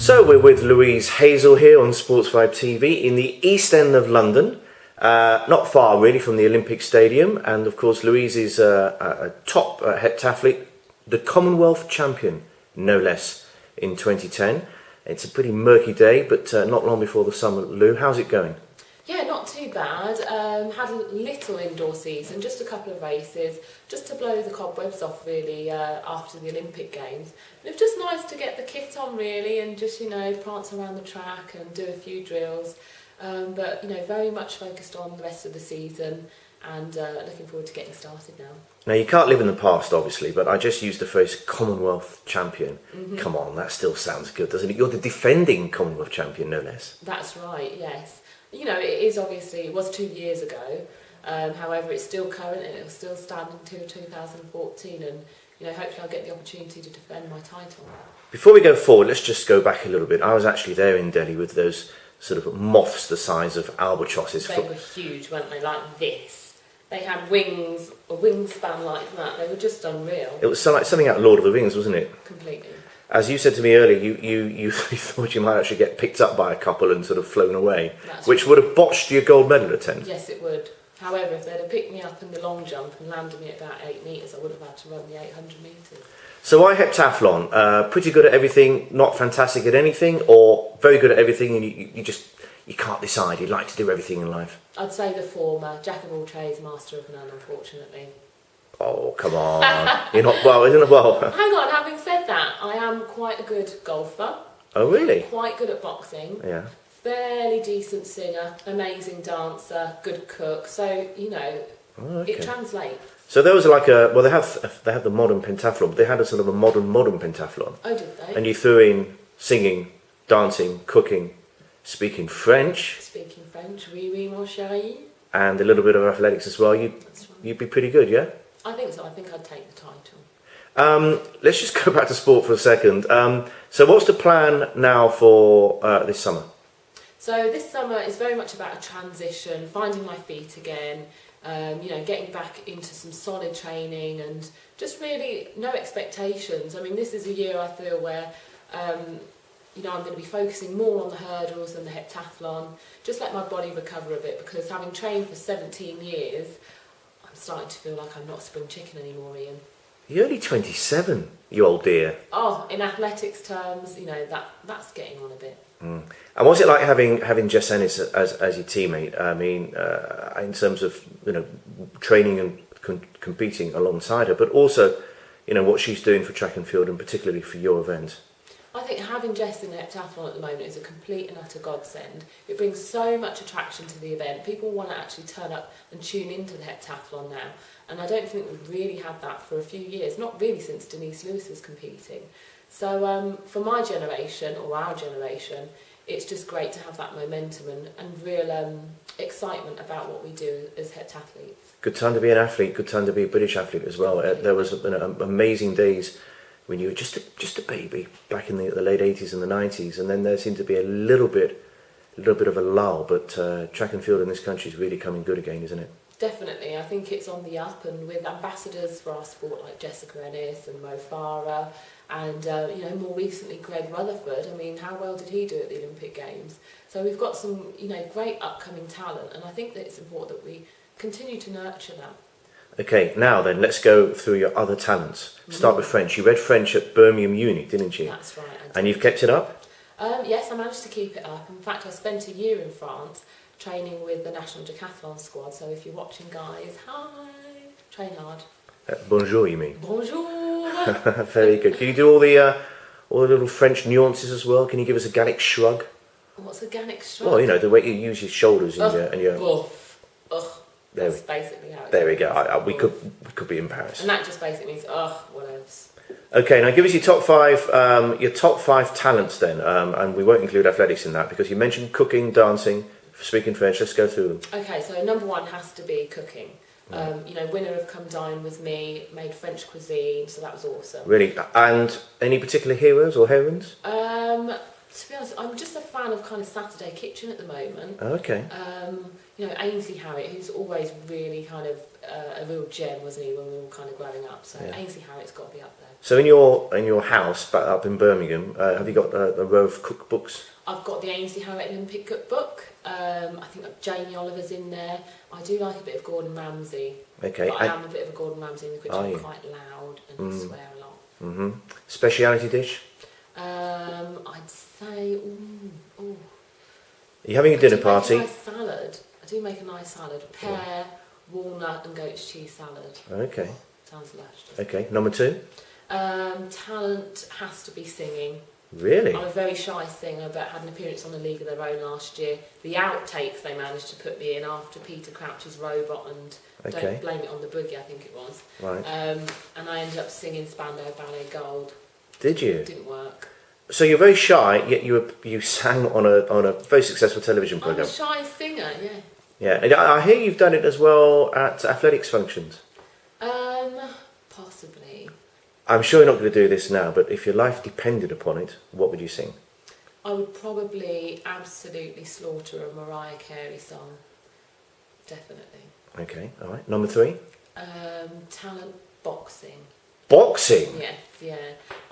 So we're with Louise Hazel here on Sportsvibe TV in the East End of London, not far really from the Olympic Stadium, and of course Louise is a top heptathlete, the Commonwealth champion, no less, in 2010. It's a pretty murky day, but not long before the summer. Lou, how's it going? Yeah, not too bad. Had a little indoor season, just a couple of races, just to blow the cobwebs off really after the Olympic Games. And it was just nice to get the kit on really and just, prance around the track and do a few drills. But, very much focused on the rest of the season and looking forward to getting started now. Now, you can't live in the past, obviously, but I just used the phrase Commonwealth champion. Come on, that still sounds good, doesn't it? You're the defending Commonwealth champion, no less. That's right, yes. It was 2 years ago, however it's still current and it'll still stand until 2014 and hopefully I'll get the opportunity to defend my title. Before we go forward, let's just go back a little bit. I was actually there in Delhi with those sort of moths the size of albatrosses. They were huge, weren't they, like this. They had wings, a wingspan like that, they were just unreal. It was like something out of Lord of the Rings, wasn't it? Completely. As you said to me earlier, you thought you might actually get picked up by a couple and sort of flown away, which would have botched your gold medal attempt. Yes, it would. However, if they'd have picked me up in the long jump and landed me at about 8 metres, I would have had to run the 800 metres. So why heptathlon? Pretty good at everything, not fantastic at anything, or very good at everything and you can't decide, you'd like to do everything in life? I'd say the former, jack of all trades, master of none, unfortunately. Oh, come on. You're not well, isn't it? Well. Hang on, having said that, I am quite a good golfer. Oh, really? Quite good at boxing. Yeah. Fairly decent singer, amazing dancer, good cook. So, it translates. So there was they have the modern pentathlon, but they had a sort of a modern pentathlon. Oh, did they? And you threw in singing, dancing, cooking, speaking French. Speaking French, oui, oui, mon chéri. And a little bit of athletics as well. You'd be pretty good, yeah? I think so. I think I'd take the title. Let's just go back to sport for a second. So what's the plan now for this summer? So this summer is very much about a transition, finding my feet again, getting back into some solid training and just really no expectations. I mean, this is a year I feel where, I'm going to be focusing more on the hurdles and the heptathlon, just let my body recover a bit because having trained for 17 years, I'm starting to feel like I'm not a spring chicken anymore, Ian. You're only 27, you old dear. Oh, in athletics terms, that's getting on a bit. And what's it like having Jess Ennis as your teammate? I mean, in terms of training and competing alongside her, but also what she's doing for track and field and particularly for your event. I think having Jess in the heptathlon at the moment is a complete and utter godsend. It brings so much attraction to the event. People want to actually turn up and tune into the heptathlon now. And I don't think we've really had that for a few years, not really since Denise Lewis was competing. So for my generation, or our generation, it's just great to have that momentum and real excitement about what we do as heptathletes. Good time to be an athlete, good time to be a British athlete as well. There was amazing days when you were just a baby back in the late 80s and the 90s, and then there seemed to be a little bit of a lull, but track and field in this country is really coming good again, isn't it? Definitely, I think it's on the up, and with ambassadors for our sport like Jessica Ennis and Mo Farah, and more recently Greg Rutherford. I mean, how well did he do at the Olympic Games? So we've got some great upcoming talent, and I think that it's important that we continue to nurture that. Okay, now then, let's go through your other talents. Start with French. You read French at Birmingham Uni, didn't you? That's right. And you've kept it up? Yes, I managed to keep it up. In fact, I spent a year in France training with the national decathlon squad. So if you're watching, guys, hi, train hard. Bonjour, you mean? Bonjour. Very good. Can you do all the little French nuances as well? Can you give us a Gallic shrug? What's a Gallic shrug? Well, the way you use your shoulders and your. That's basically how it There we go. We could be in Paris. And that just basically means, what else? Okay, now give us your top five talents then, and we won't include athletics in that because you mentioned cooking, dancing, speaking French. Let's go through them. Okay, so number one has to be cooking. Winner of Come Dine With Me, made French cuisine, so that was awesome. Really? And any particular heroes or heroines? To be honest, I'm just a fan of kind of Saturday Kitchen at the moment. Okay. Ainsley Harriott, who's always really kind of a real gem, wasn't he, when we were kind of growing up. So Yeah. Ainsley Harriot's got to be up there. So in your house back up in Birmingham, have you got a row of cookbooks? I've got the Ainsley Harriot Olympic cookbook. I think Jamie Oliver's in there. I do like a bit of Gordon Ramsay. Okay. But I am a bit of a Gordon Ramsay in the kitchen. I'm you? quite loud and swear a lot. Mm-hmm. Speciality dish? I'd say, Are you having a dinner party? I do make a nice salad. Pear, walnut and goat's cheese salad. Okay. Sounds lush. Okay. Number 2? Talent has to be singing. Really? I'm a very shy singer, but had an appearance on A League of Their Own last year. The outtakes they managed to put me in after Peter Crouch's Robot and Don't Blame It on the Boogie, I think it was. Right. And I ended up singing Spandau Ballet Gold. Did you? It didn't work. So you're very shy, yet you sang on a very successful television I'm programme. a shy singer, yeah. Yeah, and I hear you've done it as well at athletics functions. Possibly. I'm sure you're not going to do this now, but if your life depended upon it, what would you sing? I would probably absolutely slaughter a Mariah Carey song. Definitely. Okay, all right. Number 3? Talent boxing. Boxing? Yes, yeah.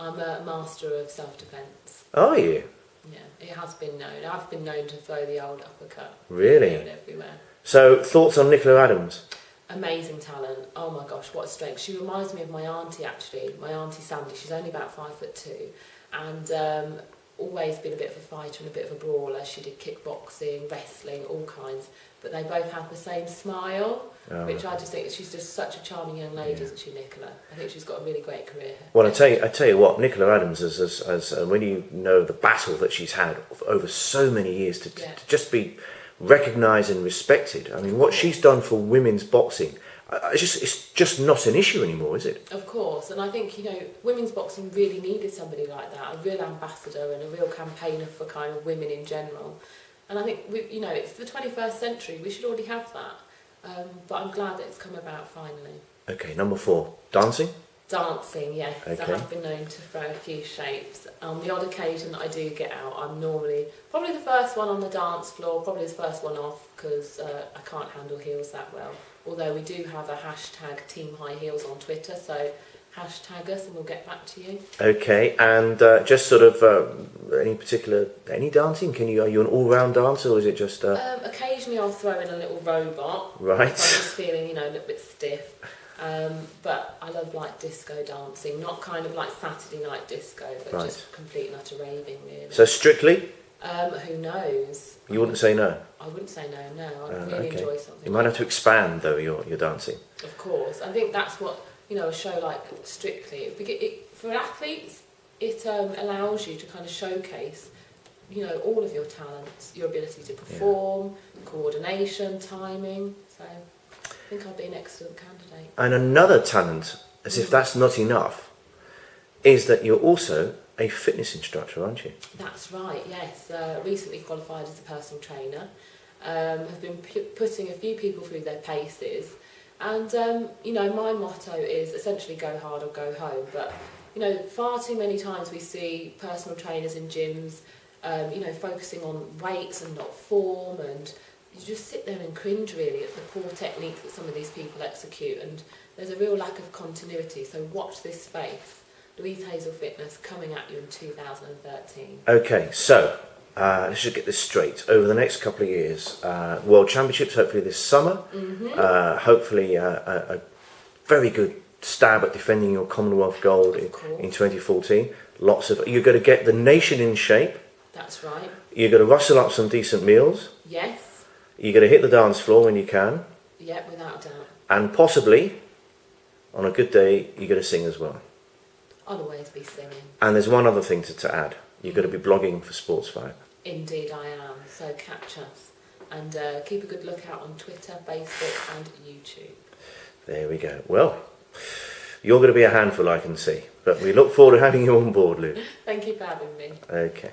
I'm a master of self-defence. Are you? Yeah, it has been known. I've been known to throw the old uppercut. Really? Here and everywhere. So, thoughts on Nicola Adams? Amazing talent. Oh my gosh, what a strength. She reminds me of my auntie actually. My auntie Sandy. She's only about 5'2", and always been a bit of a fighter and a bit of a brawler. She did kickboxing, wrestling, all kinds. But they both have the same smile, which I just think that she's just such a charming young lady, isn't she, Nicola? I think she's got a really great career. Well, I tell you what, Nicola Adams, as when you know the battle that she's had over so many years to just be recognised and respected. I mean, what she's done for women's boxing, it's just not an issue anymore, is it? Of course, and I think, women's boxing really needed somebody like that, a real ambassador and a real campaigner for kind of women in general. And I think, it's the 21st century, we should already have that. But I'm glad that it's come about finally. Okay, number 4, dancing? Dancing, yes. Okay. I have been known to throw a few shapes. On the odd occasion that I do get out, I'm normally probably the first one on the dance floor, probably the first one off, because I can't handle heels that well. Although we do have a hashtag Team High Heels on Twitter, so hashtag us and we'll get back to you. Okay, and just sort of any dancing? Are you an all-round dancer, or is it just? Occasionally I'll throw in a little robot. Right. If I'm just feeling, a little bit stiff. But I love disco dancing, not kind of like Saturday night disco, but just complete and utter raving, really. So Strictly? Who knows? You wouldn't say no? I wouldn't say no. I'd really enjoy something. You might have to expand though your dancing. Of course, I think that's what a show like Strictly. For athletes, it allows you to kind of showcase, all of your talents, your ability to perform, coordination, timing. So I think I'll be an excellent candidate. And another talent, as if that's not enough, is that you're also a fitness instructor, aren't you? That's right, yes. Recently qualified as a personal trainer. Have been putting a few people through their paces. And, my motto is essentially go hard or go home. But, far too many times we see personal trainers in gyms, focusing on weights and not form. And you just sit there and cringe, really, at the poor technique that some of these people execute. And there's a real lack of continuity. So watch this space. Louise Hazel Fitness coming at you in 2013. Okay, so let's just get this straight. Over the next couple of years, World Championships hopefully this summer. Hopefully a very good stab at defending your Commonwealth gold in 2014. You're going to get the nation in shape. That's right. You're going to rustle up some decent meals. Yes. You're going to hit the dance floor when you can. Yeah, without a doubt. And possibly, on a good day, you're going to sing as well. I'll always be singing. And there's one other thing to add. You're going to be blogging for Sportsvibe. Indeed I am. So catch us. And keep a good lookout on Twitter, Facebook and YouTube. There we go. Well, you're going to be a handful, I can see. But we look forward to having you on board, Lou. Thank you for having me. Okay.